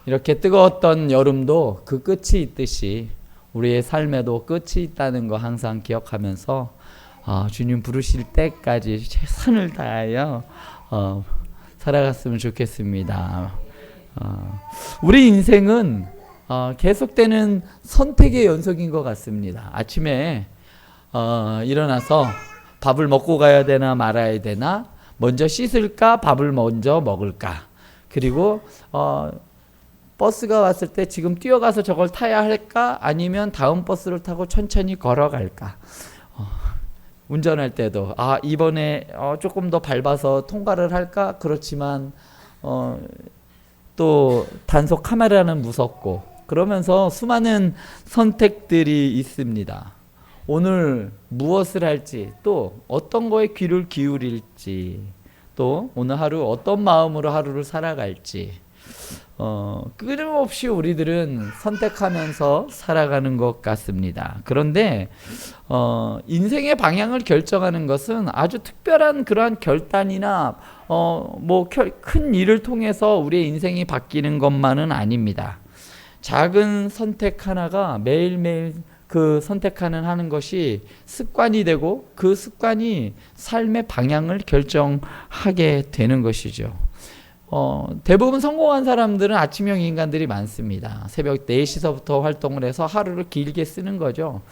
이렇게 뜨거웠던 여름도 그 끝이 있듯이 우리의 삶에도 끝이 있다는 거 항상 기억하면서 주님 부르실 때까지 최선을 다하여 살아갔으면 좋겠습니다. 우리 인생은 계속되는 선택의 연속인 것 같습니다. 아침에 일어나서 밥을 먹고 가야 되나 말아야 되나, 먼저 씻을까 밥을 먼저 먹을까, 그리고 버스가 왔을 때 지금 뛰어가서 저걸 타야 할까 아니면 다음 버스를 타고 천천히 걸어갈까. 운전할 때도 이번에 조금 더 밟아서 통과를 할까, 그렇지만 또 단속 카메라는 무섭고, 그러면서 수많은 선택들이 있습니다. 오늘 무엇을 할지, 또 어떤 거에 귀를 기울일지, 또 오늘 하루 어떤 마음으로 하루를 살아갈지, 끊임없이 우리들은 선택하면서 살아가는 것 같습니다. 그런데 인생의 방향을 결정하는 것은 아주 특별한 그러한 결단이나 큰 일을 통해서 우리의 인생이 바뀌는 것만은 아닙니다. 작은 선택 하나가 매일매일 그 선택하는 하는 것이 습관이 되고, 그 습관이 삶의 방향을 결정하게 되는 것이죠. 대부분 성공한 사람들은 아침형 인간들이 많습니다. 새벽 4시서부터 활동을 해서 하루를 길게 쓰는 거죠.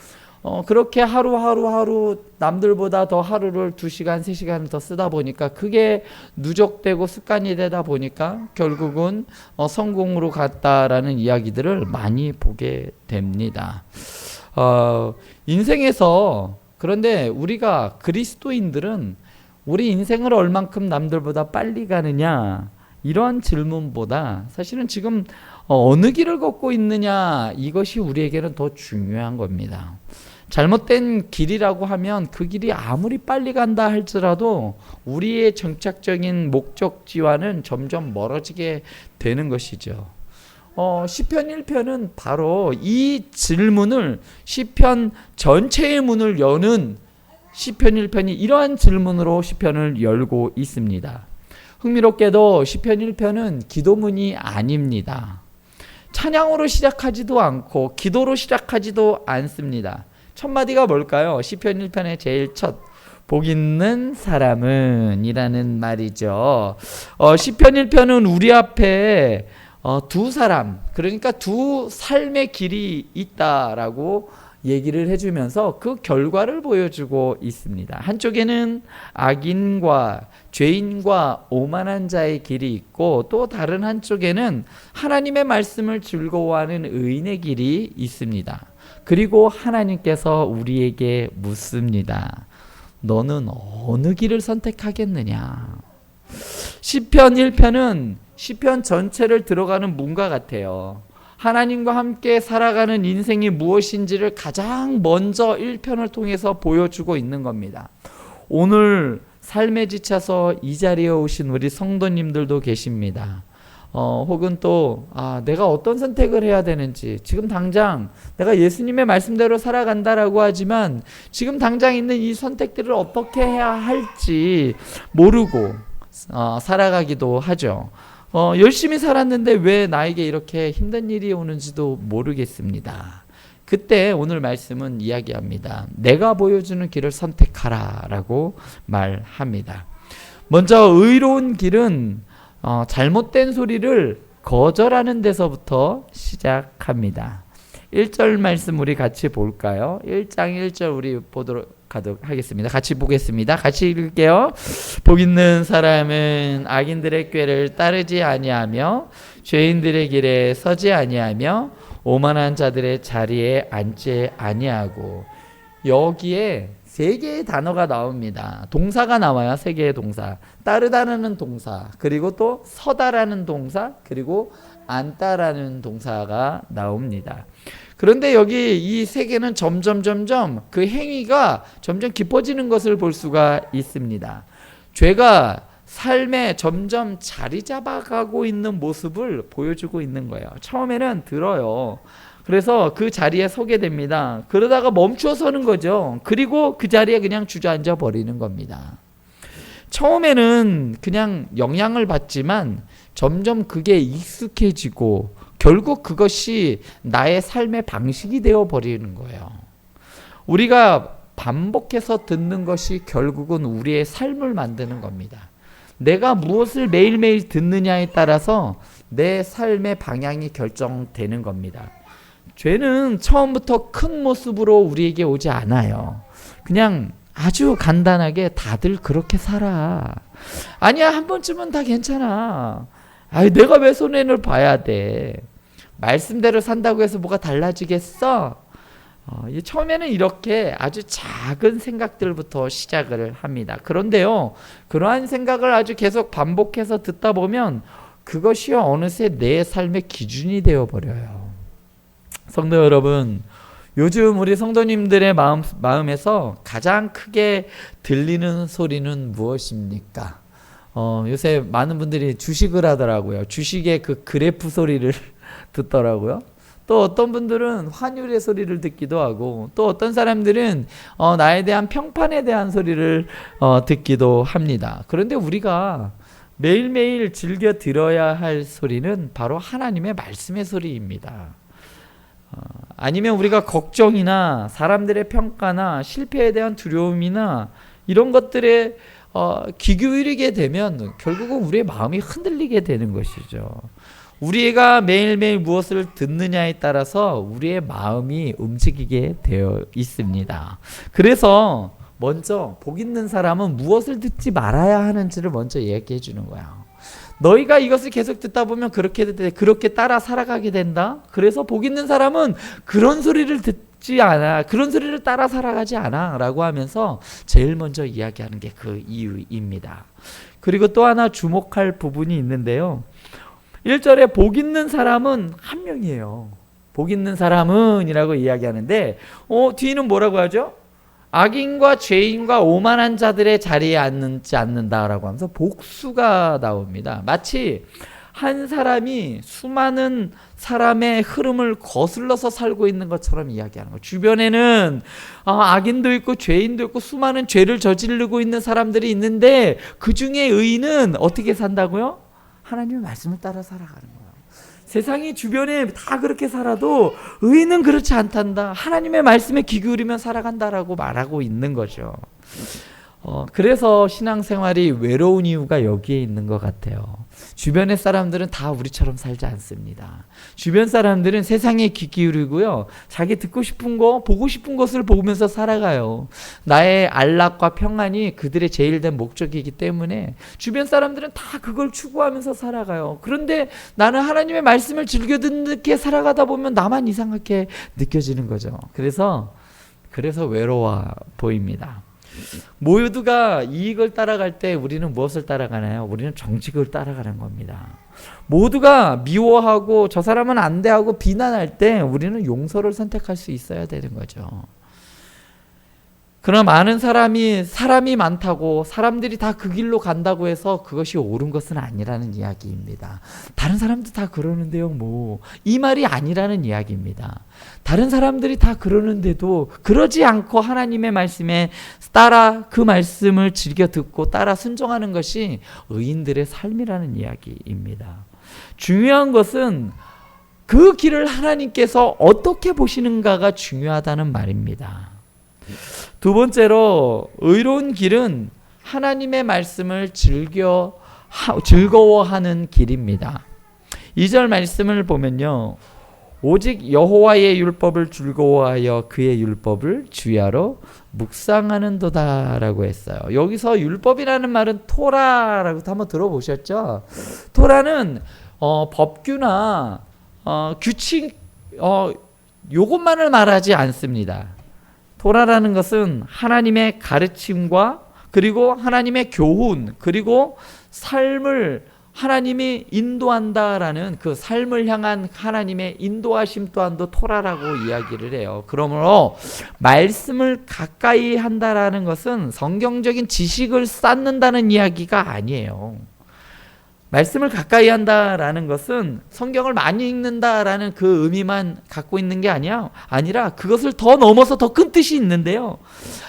그렇게 하루 남들보다 더 하루를 2시간, 3시간을 더 쓰다 보니까 그게 누적되고 습관이 되다 보니까 결국은 성공으로 갔다라는 이야기들을 많이 보게 됩니다. 인생에서, 그런데 우리가 그리스도인들은 우리 인생을 얼만큼 남들보다 빨리 가느냐, 이러한 질문보다 사실은 지금 어느 길을 걷고 있느냐, 이것이 우리에게는 더 중요한 겁니다. 잘못된 길이라고 하면 그 길이 아무리 빨리 간다 할지라도 우리의 정착적인 목적지와는 점점 멀어지게 되는 것이죠. 시편 1편은 바로 이 질문을, 시편 전체의 문을 여는 시편 1편이 이러한 질문으로 시편을 열고 있습니다. 흥미롭게도 시편 1편은 기도문이 아닙니다. 찬양으로 시작하지도 않고 기도로 시작하지도 않습니다. 첫 마디가 뭘까요? 시편 1편의 제일 첫, 복 있는 사람은 이라는 말이죠. 시편 1편은 우리 앞에 두 사람, 그러니까 두 삶의 길이 있다라고 얘기를 해주면서 그 결과를 보여주고 있습니다. 한쪽에는 악인과 죄인과 오만한 자의 길이 있고, 또 다른 한쪽에는 하나님의 말씀을 즐거워하는 의인의 길이 있습니다. 그리고 하나님께서 우리에게 묻습니다. 너는 어느 길을 선택하겠느냐? 시편 1편은 시편 전체를 들어가는 문과 같아요. 하나님과 함께 살아가는 인생이 무엇인지를 가장 먼저 1편을 통해서 보여주고 있는 겁니다. 오늘 삶에 지쳐서 이 자리에 오신 우리 성도님들도 계십니다. 혹은 또 내가 어떤 선택을 해야 되는지, 지금 당장 내가 예수님의 말씀대로 살아간다라고 하지만 지금 당장 있는 이 선택들을 어떻게 해야 할지 모르고 살아가기도 하죠. 열심히 살았는데 왜 나에게 이렇게 힘든 일이 오는지도 모르겠습니다. 그때 오늘 말씀은 이야기합니다. 내가 보여주는 길을 선택하라 라고 말합니다. 먼저 의로운 길은 잘못된 소리를 거절하는 데서부터 시작합니다. 1절 말씀 우리 같이 볼까요? 1장 1절 우리 보도록 하겠습니다. 같이 보겠습니다. 같이 읽을게요. 복 있는 사람은 악인들의 꾀를 따르지 아니하며 죄인들의 길에 서지 아니하며 오만한 자들의 자리에 앉지 아니하고. 여기에 3개의 단어가 나옵니다. 동사가 나와요. 3개의 동사. 따르다라는 동사, 그리고 또 서다라는 동사, 그리고 앉다라는 동사가 나옵니다. 그런데 여기 이 3개는 점점 그 행위가 점점 깊어지는 것을 볼 수가 있습니다. 죄가 삶에 점점 자리 잡아가고 있는 모습을 보여주고 있는 거예요. 처음에는 들어요. 그래서 그 자리에 서게 됩니다. 그러다가 멈추어 서는 거죠. 그리고 그 자리에 그냥 주저앉아 버리는 겁니다. 처음에는 그냥 영향을 받지만 점점 그게 익숙해지고, 결국 그것이 나의 삶의 방식이 되어버리는 거예요. 우리가 반복해서 듣는 것이 결국은 우리의 삶을 만드는 겁니다. 내가 무엇을 매일매일 듣느냐에 따라서 내 삶의 방향이 결정되는 겁니다. 죄는 처음부터 큰 모습으로 우리에게 오지 않아요. 그냥 아주 간단하게 다들 그렇게 살아. 아니야, 한 번쯤은 다 괜찮아. 아이, 내가 왜 손해를 봐야 돼? 말씀대로 산다고 해서 뭐가 달라지겠어? 처음에는 이렇게 아주 작은 생각들부터 시작을 합니다. 그런데요, 그러한 생각을 아주 계속 반복해서 듣다 보면 그것이 어느새 내 삶의 기준이 되어버려요. 성도 여러분, 요즘 우리 성도님들의 마음에서 가장 크게 들리는 소리는 무엇입니까? 요새 많은 분들이 주식을 하더라고요. 주식의 그 그래프 소리를 듣더라고요. 또 어떤 분들은 환율의 소리를 듣기도 하고, 또 어떤 사람들은 나에 대한 평판에 대한 소리를 듣기도 합니다. 그런데 우리가 매일매일 즐겨 들어야 할 소리는 바로 하나님의 말씀의 소리입니다. 아니면 우리가 걱정이나 사람들의 평가나 실패에 대한 두려움이나 이런 것들에 귀 기울이게 되면 결국은 우리의 마음이 흔들리게 되는 것이죠. 우리가 매일매일 무엇을 듣느냐에 따라서 우리의 마음이 움직이게 되어 있습니다. 그래서 먼저 복 있는 사람은 무엇을 듣지 말아야 하는지를 먼저 얘기해 주는 거야. 너희가 이것을 계속 듣다 보면 그렇게 따라 살아가게 된다. 그래서 복 있는 사람은 그런 소리를 듣지 않아, 그런 소리를 따라 살아가지 않아 라고 하면서 제일 먼저 이야기하는 게 그 이유입니다. 그리고 또 하나 주목할 부분이 있는데요, 1절에 복 있는 사람은 한 명이에요. 복 있는 사람은 이라고 이야기하는데 뒤는 뭐라고 하죠? 악인과 죄인과 오만한 자들의 자리에 앉지 않는다라고 하면서 복수가 나옵니다. 마치 한 사람이 수많은 사람의 흐름을 거슬러서 살고 있는 것처럼 이야기하는 거예요. 주변에는 악인도 있고 죄인도 있고 수많은 죄를 저지르고 있는 사람들이 있는데 그 중에 의인은 어떻게 산다고요? 하나님의 말씀을 따라 살아가는 거예요. 세상이 주변에 다 그렇게 살아도 의인은 그렇지 않단다. 하나님의 말씀에 귀 기울이면 살아간다라고 말하고 있는 거죠. 그래서 신앙생활이 외로운 이유가 여기에 있는 것 같아요. 주변의 사람들은 다 우리처럼 살지 않습니다. 주변 사람들은 세상에 귀 기울이고요, 자기 듣고 싶은 거, 보고 싶은 것을 보면서 살아가요. 나의 안락과 평안이 그들의 제일 된 목적이기 때문에 주변 사람들은 다 그걸 추구하면서 살아가요. 그런데 나는 하나님의 말씀을 즐겨 듣게 살아가다 보면 나만 이상하게 느껴지는 거죠. 그래서 외로워 보입니다. 모두가 이익을 따라갈 때 우리는 무엇을 따라가나요? 우리는 정직을 따라가는 겁니다. 모두가 미워하고 저 사람은 안 돼 하고 비난할 때 우리는 용서를 선택할 수 있어야 되는 거죠. 그러나 많은 사람이 많다고 사람들이 다 그 길로 간다고 해서 그것이 옳은 것은 아니라는 이야기입니다. 다른 사람도 다 그러는데요, 이 말이 아니라는 이야기입니다. 다른 사람들이 다 그러는데도 그러지 않고 하나님의 말씀에 따라 그 말씀을 즐겨 듣고 따라 순종하는 것이 의인들의 삶이라는 이야기입니다. 중요한 것은 그 길을 하나님께서 어떻게 보시는가가 중요하다는 말입니다. 두 번째로, 의로운 길은 하나님의 말씀을 즐거워하는 길입니다. 2절 말씀을 보면요, 오직 여호와의 율법을 즐거워하여 그의 율법을 주야로 묵상하는도다 라고 했어요. 여기서 율법이라는 말은 토라라고 한번 들어보셨죠? 토라는 법규나 규칙 요것만을 말하지 않습니다. 토라라는 것은 하나님의 가르침과 그리고 하나님의 교훈, 그리고 삶을 하나님이 인도한다라는 그 삶을 향한 하나님의 인도하심 또한도 토라라고 이야기를 해요. 그러므로 말씀을 가까이 한다라는 것은 성경적인 지식을 쌓는다는 이야기가 아니에요. 말씀을 가까이 한다라는 것은 성경을 많이 읽는다라는 그 의미만 갖고 있는 게 아니라 그것을 더 넘어서 더 큰 뜻이 있는데요.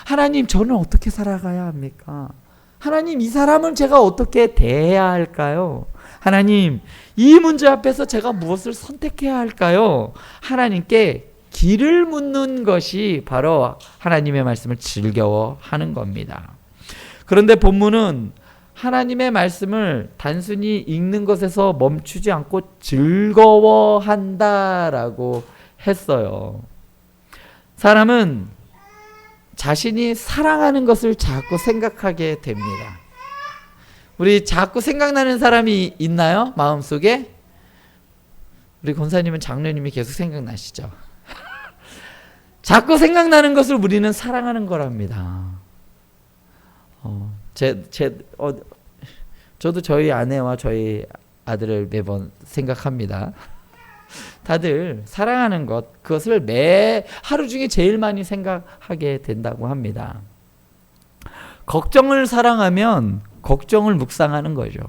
하나님, 저는 어떻게 살아가야 합니까? 하나님, 이 사람은 제가 어떻게 대해야 할까요? 하나님, 이 문제 앞에서 제가 무엇을 선택해야 할까요? 하나님께 길을 묻는 것이 바로 하나님의 말씀을 즐거워하는 겁니다. 그런데 본문은 하나님의 말씀을 단순히 읽는 것에서 멈추지 않고 즐거워한다라고 했어요. 사람은 자신이 사랑하는 것을 자꾸 생각하게 됩니다. 우리 자꾸 생각나는 사람이 있나요? 마음속에? 우리 권사님은 장로님이 계속 생각나시죠? 자꾸 생각나는 것을 우리는 사랑하는 거랍니다. 저도 저희 아내와 저희 아들을 매번 생각합니다. 다들 사랑하는 것, 그것을 매 하루 중에 제일 많이 생각하게 된다고 합니다. 걱정을 사랑하면 걱정을 묵상하는 거죠.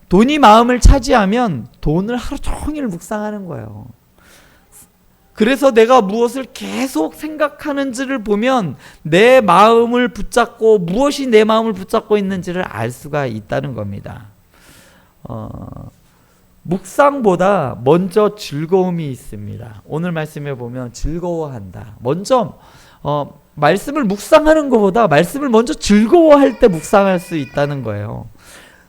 돈이 마음을 차지하면 돈을 하루 종일 묵상하는 거예요. 그래서 내가 무엇을 계속 생각하는지를 보면 내 마음을 붙잡고 무엇이 내 마음을 붙잡고 있는지를 알 수가 있다는 겁니다. 묵상보다 먼저 즐거움이 있습니다. 오늘 말씀에 보면 즐거워한다. 먼저 말씀을 묵상하는 것보다 말씀을 먼저 즐거워할 때 묵상할 수 있다는 거예요.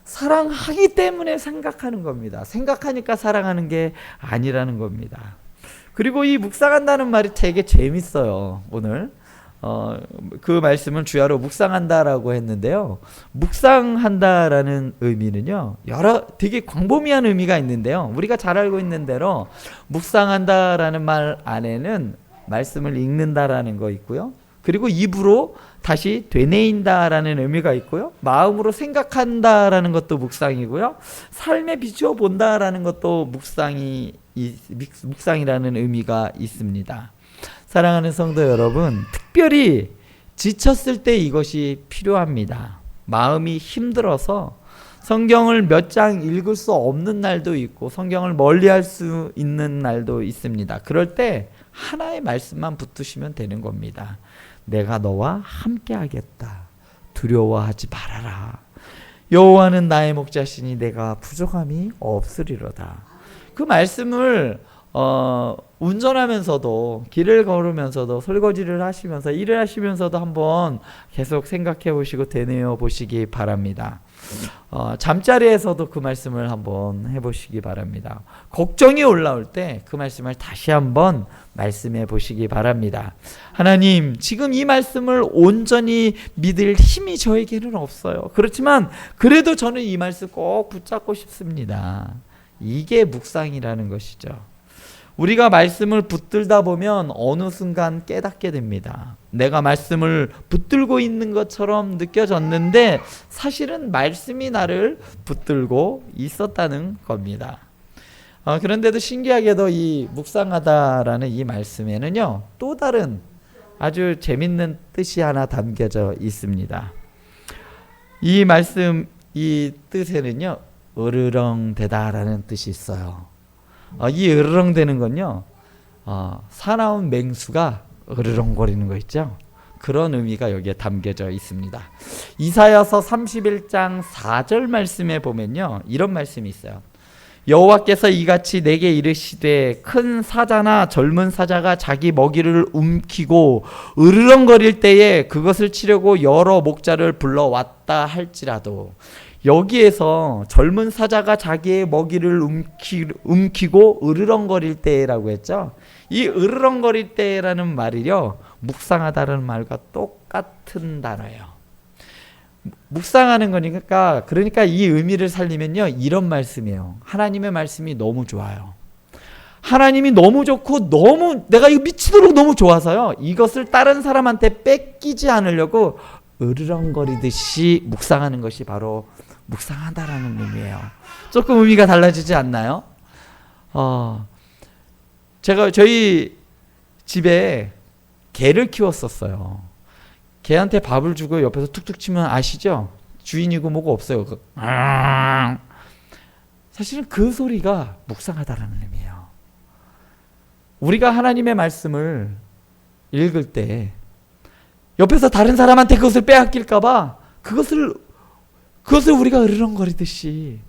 사랑하기 때문에 생각하는 겁니다. 생각하니까 사랑하는 게 아니라는 겁니다. 그리고 이 묵상한다는 말이 되게 재밌어요. 오늘 그 말씀은 주야로 묵상한다라고 했는데요. 묵상한다라는 의미는요, 되게 광범위한 의미가 있는데요. 우리가 잘 알고 있는 대로 묵상한다라는 말 안에는 말씀을 읽는다라는 거 있고요. 그리고 입으로 다시 되뇌인다라는 의미가 있고요. 마음으로 생각한다라는 것도 묵상이고요. 삶에 비추어 본다라는 것도 묵상이라는 의미가 있습니다. 사랑하는 성도 여러분, 특별히 지쳤을 때 이것이 필요합니다. 마음이 힘들어서 성경을 몇 장 읽을 수 없는 날도 있고 성경을 멀리할 수 있는 날도 있습니다. 그럴 때 하나의 말씀만 붙드시면 되는 겁니다. 내가 너와 함께 하겠다. 두려워하지 말아라. 여호와는 나의 목자시니 내가 부족함이 없으리로다. 그 말씀을 운전하면서도, 길을 걸으면서도, 설거지를 하시면서, 일을 하시면서도 한번 계속 생각해 보시고 되뇌어 보시기 바랍니다. 잠자리에서도 그 말씀을 한번 해보시기 바랍니다. 걱정이 올라올 때 그 말씀을 다시 한번 말씀해 보시기 바랍니다. 하나님, 지금 이 말씀을 온전히 믿을 힘이 저에게는 없어요. 그렇지만 그래도 저는 이 말씀 꼭 붙잡고 싶습니다. 이게 묵상이라는 것이죠. 우리가 말씀을 붙들다 보면 어느 순간 깨닫게 됩니다. 내가 말씀을 붙들고 있는 것처럼 느껴졌는데 사실은 말씀이 나를 붙들고 있었다는 겁니다. 그런데도 신기하게도 이 묵상하다라는 이 말씀에는요, 또 다른 아주 재밌는 뜻이 하나 담겨져 있습니다. 이 말씀, 이 뜻에는요, 으르렁대다라는 뜻이 있어요. 이 으르렁대는 건요, 사나운 맹수가 으르렁거리는 거 있죠. 그런 의미가 여기에 담겨져 있습니다. 이사야서 31장 4절 말씀에 보면요, 이런 말씀이 있어요. 여호와께서 이같이 내게 이르시되 큰 사자나 젊은 사자가 자기 먹이를 움키고 으르렁거릴 때에 그것을 치려고 여러 목자를 불러왔다 할지라도, 여기에서 젊은 사자가 자기의 먹이를 움키고 으르렁거릴 때라고 했죠. 이 으르렁거릴 때라는 말이요, 묵상하다는 말과 똑같은 단어예요. 묵상하는 거니까, 그러니까 이 의미를 살리면요, 이런 말씀이에요. 하나님의 말씀이 너무 좋아요. 하나님이 너무 좋고 너무 내가 이거 미치도록 너무 좋아서요, 이것을 다른 사람한테 뺏기지 않으려고 으르렁거리듯이 묵상하는 것이 바로 묵상한다라는 의미예요. 조금 의미가 달라지지 않나요? 제가 저희 집에 개를 키웠었어요. 개한테 밥을 주고 옆에서 툭툭 치면 아시죠? 주인이고 뭐고 없어요. 사실은 그 소리가 묵상하다라는 의미예요. 우리가 하나님의 말씀을 읽을 때 옆에서 다른 사람한테 그것을 빼앗길까 봐 그것을 우리가 으르렁거리듯이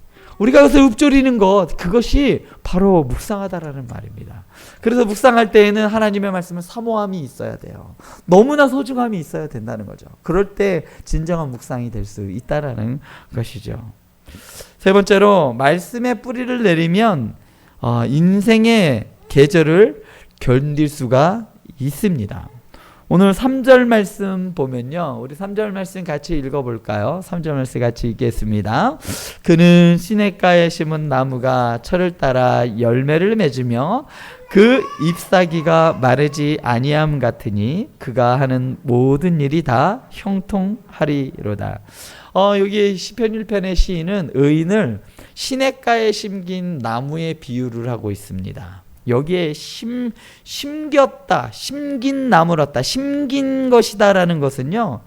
우리가 여기서 읊조리는 것, 그것이 바로 묵상하다라는 말입니다. 그래서 묵상할 때에는 하나님의 말씀은 사모함이 있어야 돼요. 너무나 소중함이 있어야 된다는 거죠. 그럴 때 진정한 묵상이 될 수 있다라는 것이죠. 세 번째로, 말씀의 뿌리를 내리면 인생의 계절을 견딜 수가 있습니다. 오늘 3절 말씀 보면요. 우리 3절 말씀 같이 읽어볼까요? 3절 말씀 같이 읽겠습니다. 그는 시냇가에 심은 나무가 철을 따라 열매를 맺으며 그 잎사귀가 마르지 아니함 같으니 그가 하는 모든 일이 다 형통하리로다. 여기 시편 1편의 시인은 의인을 시냇가에 심긴 나무에 비유를 하고 있습니다. 여기에 심겼다, 심긴 나무랐다, 심긴 것이다라는 것은요,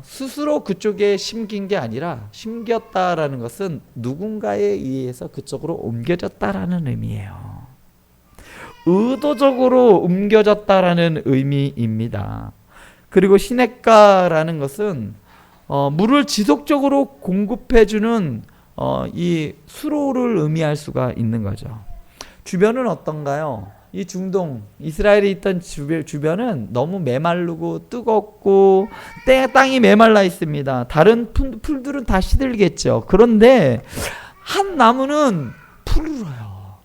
스스로 그쪽에 심긴 게 아니라 심겼다라는 것은 누군가에 의해서 그쪽으로 옮겨졌다라는 의미예요. 의도적으로 옮겨졌다라는 의미입니다. 그리고 시냇가라는 것은 물을 지속적으로 공급해주는 이 수로를 의미할 수가 있는 거죠. 주변은 어떤가요? 이 중동, 이스라엘에 있던 주변은 너무 메마르고 뜨겁고 땅이 메말라 있습니다. 다른 풀들은 다 시들겠죠. 그런데 한 나무는 푸르러요.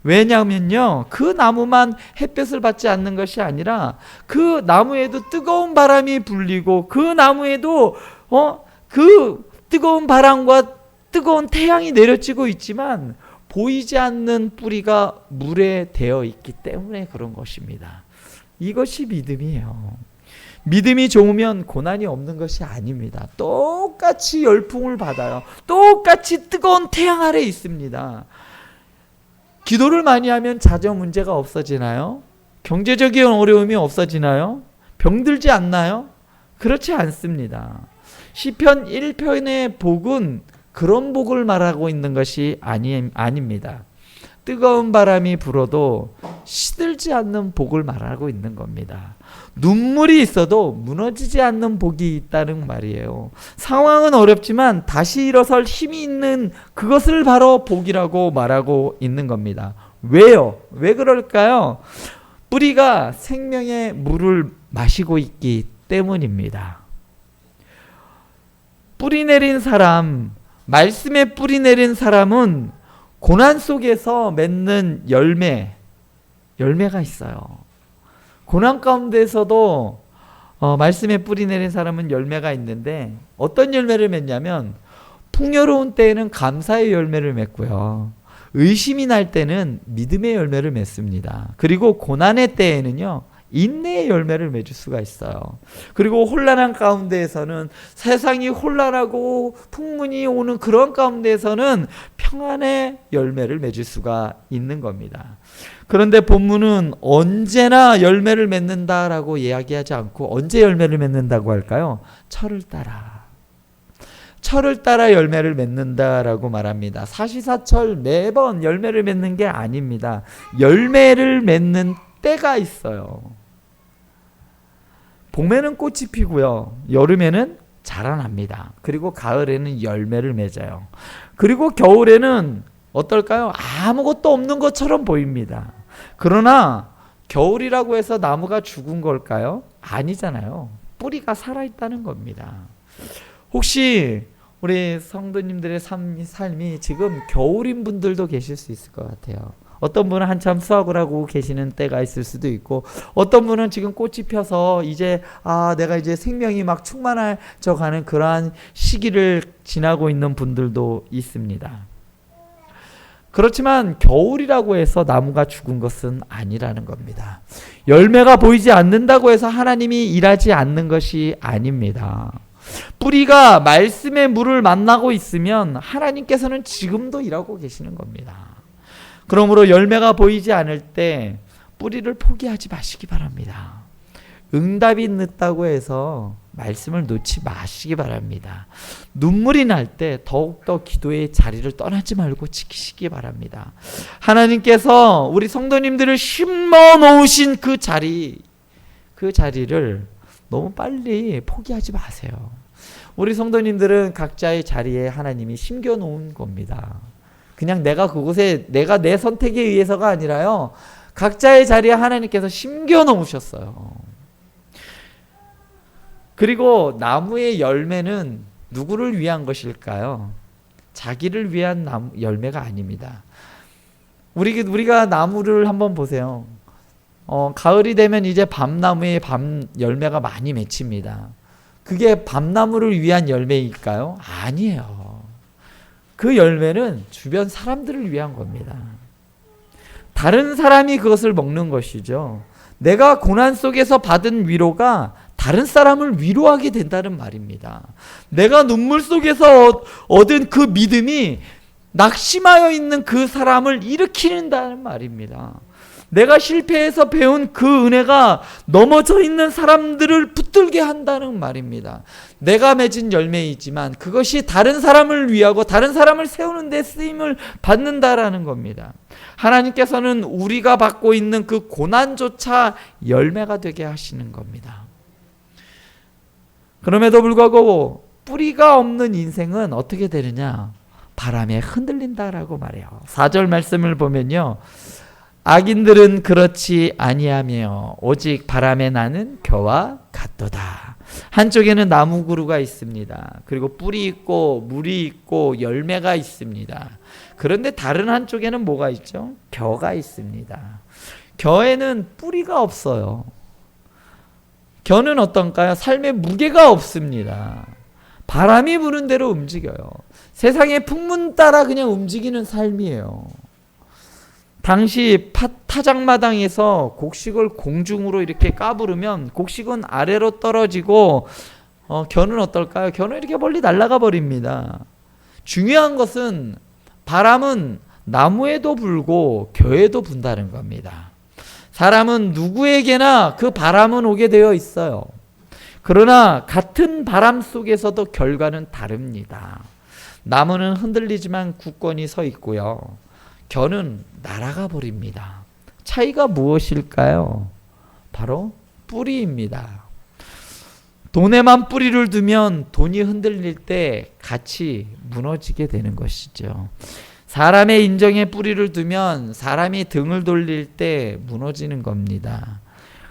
왜냐하면요, 그 나무만 햇볕을 받지 않는 것이 아니라 그 나무에도 뜨거운 바람이 불리고 그 나무에도 그 뜨거운 바람과 뜨거운 태양이 내려지고 있지만 보이지 않는 뿌리가 물에 되어 있기 때문에 그런 것입니다. 이것이 믿음이에요. 믿음이 좋으면 고난이 없는 것이 아닙니다. 똑같이 열풍을 받아요. 똑같이 뜨거운 태양 아래 있습니다. 기도를 많이 하면 자녀 문제가 없어지나요? 경제적인 어려움이 없어지나요? 병들지 않나요? 그렇지 않습니다. 시편 1편의 복은 그런 복을 말하고 있는 것이 아닙니다. 뜨거운 바람이 불어도 시들지 않는 복을 말하고 있는 겁니다. 눈물이 있어도 무너지지 않는 복이 있다는 말이에요. 상황은 어렵지만 다시 일어설 힘이 있는 그것을 바로 복이라고 말하고 있는 겁니다. 왜요? 왜 그럴까요? 뿌리가 생명의 물을 마시고 있기 때문입니다. 뿌리 내린 사람, 말씀에 뿌리 내린 사람은 고난 속에서 맺는 열매가 있어요. 고난 가운데서도 말씀에 뿌리 내린 사람은 열매가 있는데 어떤 열매를 맺냐면 풍요로운 때에는 감사의 열매를 맺고요. 의심이 날 때는 믿음의 열매를 맺습니다. 그리고 고난의 때에는요, 인내의 열매를 맺을 수가 있어요. 그리고 혼란한 가운데에서는, 세상이 혼란하고 풍문이 오는 그런 가운데에서는 평안의 열매를 맺을 수가 있는 겁니다. 그런데 본문은 언제나 열매를 맺는다라고 이야기하지 않고 언제 열매를 맺는다고 할까요? 철을 따라 열매를 맺는다라고 말합니다. 사시사철 매번 열매를 맺는 게 아닙니다. 열매를 맺는 때가 있어요. 봄에는 꽃이 피고요. 여름에는 자라납니다. 그리고 가을에는 열매를 맺어요. 그리고 겨울에는 어떨까요? 아무것도 없는 것처럼 보입니다. 그러나 겨울이라고 해서 나무가 죽은 걸까요? 아니잖아요. 뿌리가 살아있다는 겁니다. 혹시 우리 성도님들의 삶이 지금 겨울인 분들도 계실 수 있을 것 같아요. 어떤 분은 한참 수확을 하고 계시는 때가 있을 수도 있고, 어떤 분은 지금 꽃이 펴서 이제 내가 이제 생명이 막 충만해져 가는 그러한 시기를 지나고 있는 분들도 있습니다. 그렇지만 겨울이라고 해서 나무가 죽은 것은 아니라는 겁니다. 열매가 보이지 않는다고 해서 하나님이 일하지 않는 것이 아닙니다. 뿌리가 말씀의 물을 만나고 있으면 하나님께서는 지금도 일하고 계시는 겁니다. 그러므로 열매가 보이지 않을 때 뿌리를 포기하지 마시기 바랍니다. 응답이 늦다고 해서 말씀을 놓지 마시기 바랍니다. 눈물이 날 때 더욱더 기도의 자리를 떠나지 말고 지키시기 바랍니다. 하나님께서 우리 성도님들을 심어 놓으신 그 자리를 너무 빨리 포기하지 마세요. 우리 성도님들은 각자의 자리에 하나님이 심겨놓은 겁니다. 그냥 내가 그곳에 내가 내 선택에 의해서가 아니라요. 각자의 자리에 하나님께서 심겨놓으셨어요. 그리고 나무의 열매는 누구를 위한 것일까요? 자기를 위한 열매가 아닙니다. 우리가 나무를 한번 보세요. 가을이 되면 이제 밤나무에 밤 열매가 많이 맺힙니다. 그게 밤나무를 위한 열매일까요? 아니에요. 그 열매는 주변 사람들을 위한 겁니다. 다른 사람이 그것을 먹는 것이죠. 내가 고난 속에서 받은 위로가 다른 사람을 위로하게 된다는 말입니다. 내가 눈물 속에서 얻은 그 믿음이 낙심하여 있는 그 사람을 일으키는다는 말입니다. 내가 실패해서 배운 그 은혜가 넘어져 있는 사람들을 붙들게 한다는 말입니다. 내가 맺은 열매이지만 그것이 다른 사람을 위하고 다른 사람을 세우는 데 쓰임을 받는다라는 겁니다. 하나님께서는 우리가 받고 있는 그 고난조차 열매가 되게 하시는 겁니다. 그럼에도 불구하고 뿌리가 없는 인생은 어떻게 되느냐? 바람에 흔들린다라고 말해요. 4절 말씀을 보면요. 악인들은 그렇지 아니하며 오직 바람에 나는 겨와 같도다. 한쪽에는 나무 그루가 있습니다. 그리고 뿌리 있고 물이 있고 열매가 있습니다. 그런데 다른 한쪽에는 뭐가 있죠? 겨가 있습니다. 겨에는 뿌리가 없어요. 겨는 어떤가요? 삶의 무게가 없습니다. 바람이 부는 대로 움직여요. 세상의 풍문 따라 그냥 움직이는 삶이에요. 당시 타작마당에서 곡식을 공중으로 이렇게 까부르면 곡식은 아래로 떨어지고 겨는 어떨까요? 겨는 이렇게 멀리 날아가 버립니다. 중요한 것은 바람은 나무에도 불고 겨에도 분다는 겁니다. 사람은 누구에게나 그 바람은 오게 되어 있어요. 그러나 같은 바람 속에서도 결과는 다릅니다. 나무는 흔들리지만 굳건히 서 있고요. 겨는 날아가 버립니다. 차이가 무엇일까요? 바로 뿌리입니다. 돈에만 뿌리를 두면 돈이 흔들릴 때 같이 무너지게 되는 것이죠. 사람의 인정에 뿌리를 두면 사람이 등을 돌릴 때 무너지는 겁니다.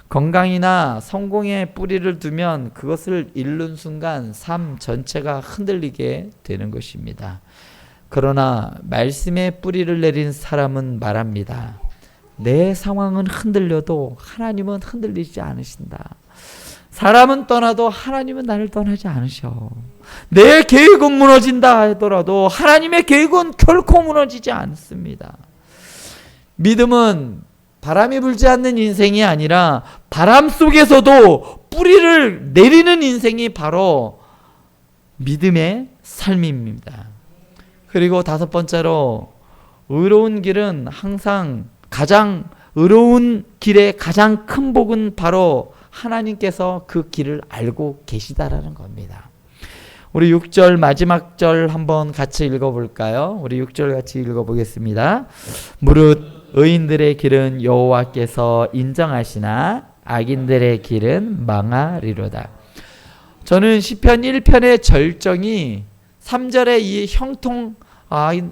건강이나 성공에 뿌리를 두면 그것을 잃는 순간 삶 전체가 흔들리게 되는 것입니다. 그러나 말씀에 뿌리를 내린 사람은 말합니다. 내 상황은 흔들려도 하나님은 흔들리지 않으신다. 사람은 떠나도 하나님은 나를 떠나지 않으셔. 내 계획은 무너진다 하더라도 하나님의 계획은 결코 무너지지 않습니다. 믿음은 바람이 불지 않는 인생이 아니라 바람 속에서도 뿌리를 내리는 인생이 바로 믿음의 삶입니다. 그리고 5번째로 의로운 길은 항상 가장 의로운 길의 가장 큰 복은 바로 하나님께서 그 길을 알고 계시다라는 겁니다. 우리 6절 마지막 절 한번 같이 읽어볼까요? 우리 6절 같이 읽어보겠습니다. 무릇 의인들의 길은 여호와께서 인정하시나 악인들의 길은 망하리로다. 저는 시편 1편의 절정이 3절의 이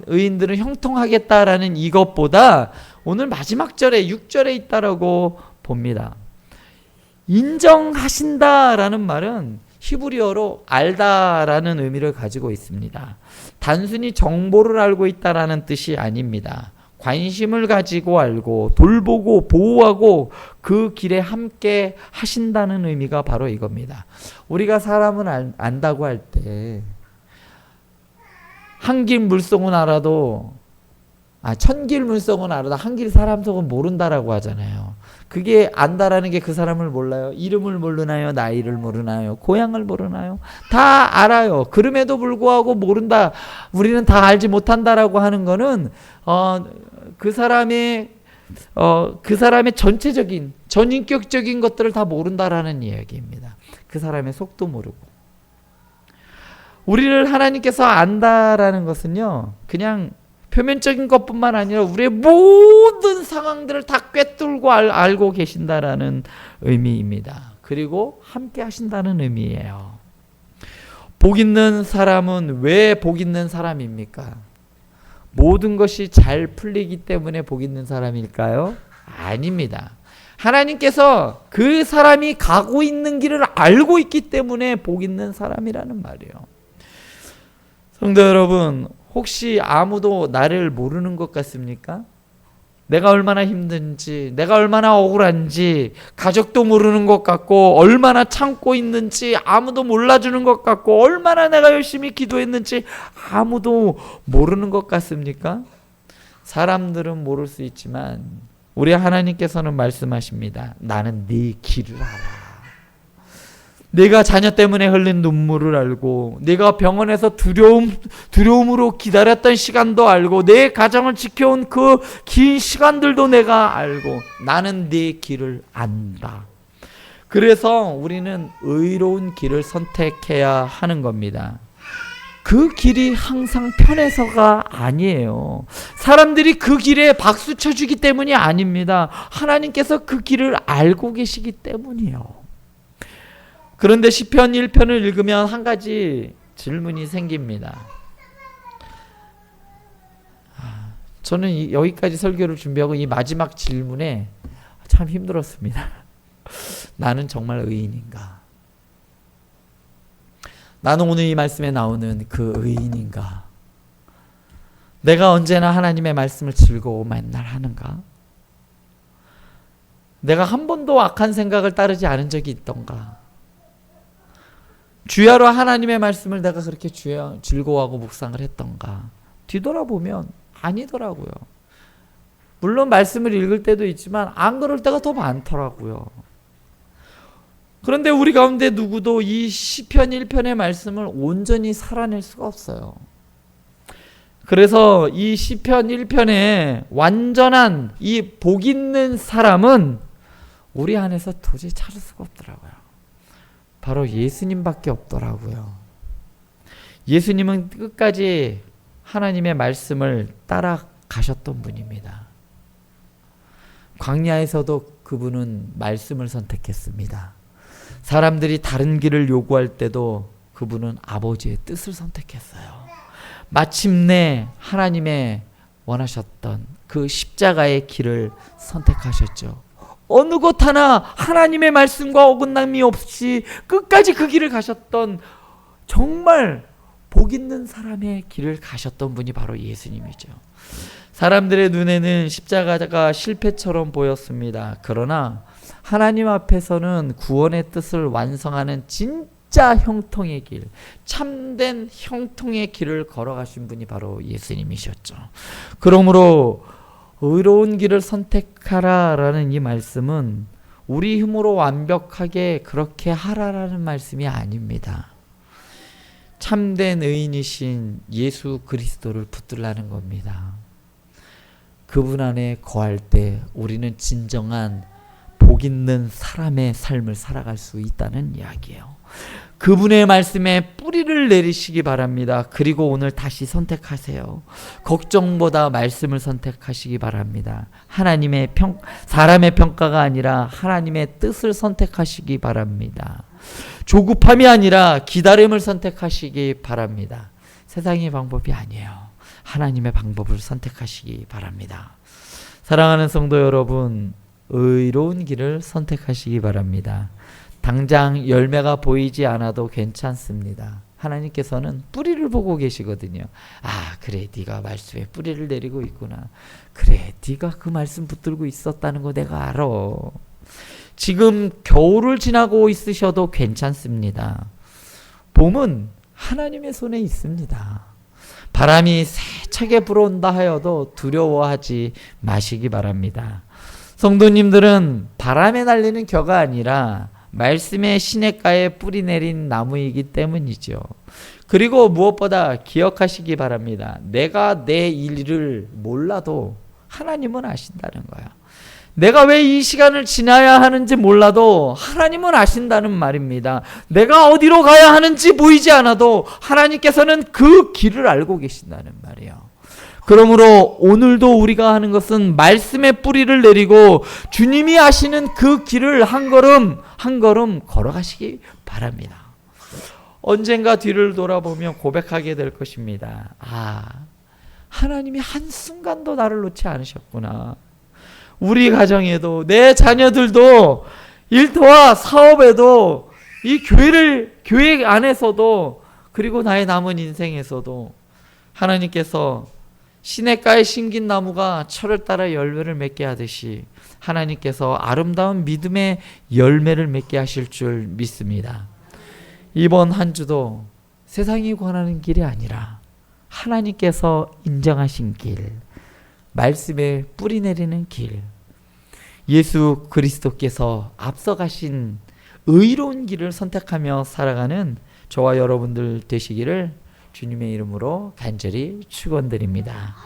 의인들은 형통하겠다라는 이것보다 오늘 마지막 절에 6절에 있다라고 봅니다. 인정하신다라는 말은 히브리어로 알다라는 의미를 가지고 있습니다. 단순히 정보를 알고 있다라는 뜻이 아닙니다. 관심을 가지고 알고 돌보고 보호하고 그 길에 함께 하신다는 의미가 바로 이겁니다. 우리가 사람을 안다고 할 때 한길 물속은 알아도 천길 물속은 알아도 한길 사람 속은 모른다라고 하잖아요. 그게 안다라는 게 그 사람을 몰라요. 이름을 모르나요? 나이를 모르나요? 고향을 모르나요? 다 알아요. 그럼에도 불구하고 모른다. 우리는 다 알지 못한다라고 하는 거는 그 사람의 전체적인 전인격적인 것들을 다 모른다라는 이야기입니다. 그 사람의 속도 모르고. 우리를 하나님께서 안다라는 것은요, 그냥 표면적인 것뿐만 아니라 우리의 모든 상황들을 다 꿰뚫고 알고 계신다라는 의미입니다. 그리고 함께 하신다는 의미예요. 복 있는 사람은 왜 복 있는 사람입니까? 모든 것이 잘 풀리기 때문에 복 있는 사람일까요? 아닙니다. 하나님께서 그 사람이 가고 있는 길을 알고 있기 때문에 복 있는 사람이라는 말이에요. 성도 여러분, 혹시 아무도 나를 모르는 것 같습니까? 내가 얼마나 힘든지, 내가 얼마나 억울한지 가족도 모르는 것 같고, 얼마나 참고 있는지 아무도 몰라주는 것 같고, 얼마나 내가 열심히 기도했는지 아무도 모르는 것 같습니까? 사람들은 모를 수 있지만 우리 하나님께서는 말씀하십니다. 나는 네 길을 알아. 내가 자녀 때문에 흘린 눈물을 알고, 내가 병원에서 두려움으로 기다렸던 시간도 알고, 내 가정을 지켜온 그 긴 시간들도 내가 알고, 나는 네 길을 안다. 그래서 우리는 의로운 길을 선택해야 하는 겁니다. 그 길이 항상 편해서가 아니에요. 사람들이 그 길에 박수 쳐주기 때문이 아닙니다. 하나님께서 그 길을 알고 계시기 때문이에요. 그런데 시편 1편을 읽으면 한 가지 질문이 생깁니다. 저는 여기까지 설교를 준비하고 이 마지막 질문에 참 힘들었습니다. 나는 정말 의인인가? 나는 오늘 이 말씀에 나오는 그 의인인가? 내가 언제나 하나님의 말씀을 즐거워 맨날 하는가? 내가 한 번도 악한 생각을 따르지 않은 적이 있던가? 주야로 하나님의 말씀을 내가 그렇게 즐거워하고 묵상을 했던가? 뒤돌아보면 아니더라고요. 물론 말씀을 읽을 때도 있지만 안 그럴 때가 더 많더라고요. 그런데 우리 가운데 누구도 이 시편 1편의 말씀을 온전히 살아낼 수가 없어요. 그래서 이 시편 1편의 완전한 이 복 있는 사람은 우리 안에서 도저히 찾을 수가 없더라고요. 바로 예수님밖에 없더라고요. 예수님은 끝까지 하나님의 말씀을 따라가셨던 분입니다. 광야에서도 그분은 말씀을 선택했습니다. 사람들이 다른 길을 요구할 때도 그분은 아버지의 뜻을 선택했어요. 마침내 하나님의 원하셨던 그 십자가의 길을 선택하셨죠. 어느 것 하나 하나님의 말씀과 어긋남이 없이 끝까지 그 길을 가셨던, 정말 복 있는 사람의 길을 가셨던 분이 바로 예수님이죠. 사람들의 눈에는 십자가가 실패처럼 보였습니다. 그러나 하나님 앞에서는 구원의 뜻을 완성하는 진짜 형통의 길, 참된 형통의 길을 걸어가신 분이 바로 예수님이셨죠. 그러므로 의로운 길을 선택하라라는 이 말씀은 우리 힘으로 완벽하게 그렇게 하라라는 말씀이 아닙니다. 참된 의인이신 예수 그리스도를 붙들라는 겁니다. 그분 안에 거할 때 우리는 진정한 복 있는 사람의 삶을 살아갈 수 있다는 이야기예요. 그분의 말씀에 뿌리를 내리시기 바랍니다. 그리고 오늘 다시 선택하세요. 걱정보다 말씀을 선택하시기 바랍니다. 사람의 평가가 아니라 하나님의 뜻을 선택하시기 바랍니다. 조급함이 아니라 기다림을 선택하시기 바랍니다. 세상의 방법이 아니에요. 하나님의 방법을 선택하시기 바랍니다. 사랑하는 성도 여러분, 의로운 길을 선택하시기 바랍니다. 당장 열매가 보이지 않아도 괜찮습니다. 하나님께서는 뿌리를 보고 계시거든요. 아, 그래, 네가 말씀에 뿌리를 내리고 있구나. 그래, 네가 그 말씀 붙들고 있었다는 거 내가 알아. 지금 겨울을 지나고 있으셔도 괜찮습니다. 봄은 하나님의 손에 있습니다. 바람이 세차게 불어온다 하여도 두려워하지 마시기 바랍니다. 성도님들은 바람에 날리는 겨가 아니라 말씀의 시냇가에 뿌리 내린 나무이기 때문이죠. 그리고 무엇보다 기억하시기 바랍니다. 내가 내 일을 몰라도 하나님은 아신다는 거야. 내가 왜 이 시간을 지나야 하는지 몰라도 하나님은 아신다는 말입니다. 내가 어디로 가야 하는지 보이지 않아도 하나님께서는 그 길을 알고 계신다는 말이에요. 그러므로 오늘도 우리가 하는 것은 말씀의 뿌리를 내리고 주님이 아시는 그 길을 한 걸음 한 걸음 걸어가시기 바랍니다. 언젠가 뒤를 돌아보며 고백하게 될 것입니다. 아, 하나님이 한순간도 나를 놓지 않으셨구나. 우리 가정에도, 내 자녀들도, 일터와 사업에도, 이 교회 안에서도, 그리고 나의 남은 인생에서도 하나님께서 시냇가에 심긴 나무가 철을 따라 열매를 맺게 하듯이 하나님께서 아름다운 믿음의 열매를 맺게 하실 줄 믿습니다. 이번 한 주도 세상이 권하는 길이 아니라 하나님께서 인정하신 길, 말씀에 뿌리 내리는 길, 예수 그리스도께서 앞서가신 의로운 길을 선택하며 살아가는 저와 여러분들 되시기를 주님의 이름으로 간절히 축원드립니다.